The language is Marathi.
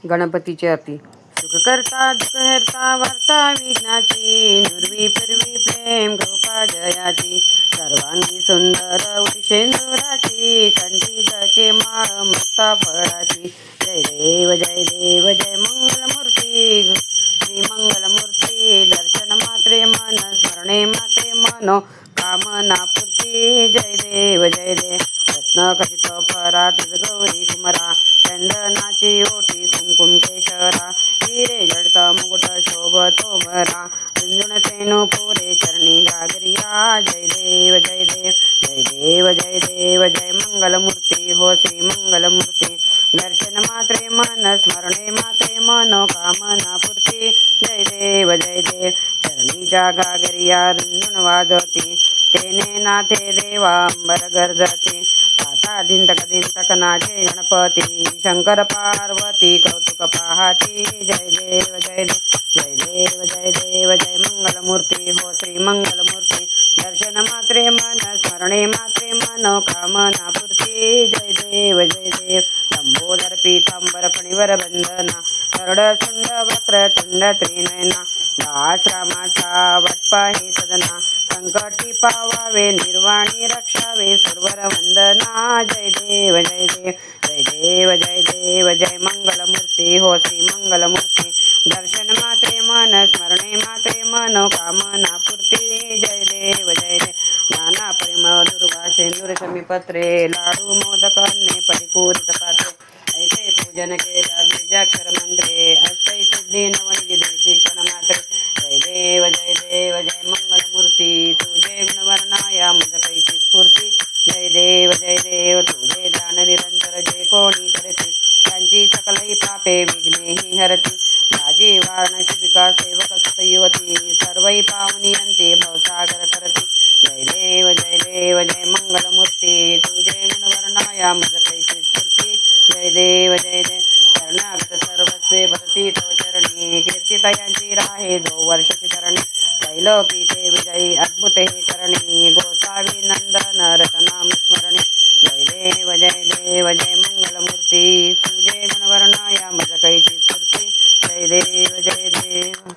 गणपतीची आरती. सुख करता दुःख हरता वार्ता विघ्नाची, नुरवी फिरवी प्रेम कृपा जयाची. सर्वांगी सुंदर उटी शेंदुराची, कंठी झळके माळ मुक्ता फळाची. जय देव जय देव जय मंगलमूर्ती, श्री मंगलमूर्ती. दर्शन मात्रे मन, स्मरणे मात्रे मनो कामना पूर्ती. जय देव जय देव. रत्न खचित परा गौरी कुमरा, चंदनाची ओटी कुंकुम केशरा. हिरे जडत मुकुट शोभतो भरा, झुंझुणते पुरे चरणी गागरिया. जय देव जय देव जय देव जय देव जय मंगलमूर्ती हो श्री मंगलमूर्ती. दर्शन मात्रे मन, स्मरणे मात्रे मनो कामना पूर्ती. जय देव जय देव. चरणीच्या गागरिया रुंजुण वाजवती, तेने नाथे देवा अंबर गरजती. ताता धिंतक धिंतक नाचे गणपती, शंकर पार्वती कौतुक पाहाती. जय देव जय देव जय देव जय देव जय मंगलमूर्ती हो श्री मंगलमूर्ती. दर्शन मात्रे मन, स्मरणे मात्रे मनो कामना पूर्ती. जय देव जय देव. लंबोदर पीतांबर फणीवर बंधना, सरड सुंड वक्र तुंड त्रिनयना. दास रामाचा वटपाही सदना, संकटी पावावे निर्वाणी रक्षावे सुरवर वंदना. जय देव जय देव जय देव जय देव जय मंगलमूर्ती हो श्री मंगलमूर्ती. दर्शन मात्रे मन, स्मरणे मात्रे मनो कामना पूर्ती. जय देव जय देव. नाना परिमळ दुर्वा शेंदूर शमीपत्रे, लाडू मोदक अन्ने परिपूरित पात्रे. ऐसे पूजन केला बीजाक्षर मंत्रे, अष्टै सिद्धी नवनिधी शिक्षण मात्रे. जय देव जय देव जय मंगलमूर्ती, तुझे गुणवर्णाया मज कैची स्फूर्ती. जय देव जय देव. तुझे ध्यान निरंतर जे कोणी करते, त्यांची सकलही पापे विघ्नेही हरती. राजी वारणशिबिका सेवक सुत युवती, सर्वै पावनियंती भवसागर तरती. जय देव जय देव जय मंगलमूर्ती, तुझे गुणवर्णाया मज कैची स्फूर्ती. जय देव जय देव. शरणागत सर्वस्वे भरती तव चरणी, कीर्तितयांची राहे जो वर्षची चरणी. त्रैलोकी ते विजयी अद्भुत हे करणी, गोसावी नंदन रतनाम स्मरणी. जय देव जय देव जय मंगलमूर्ती, तुझे गुणवर्णाया मज कैची स्फूर्ती. जय देव जय देव.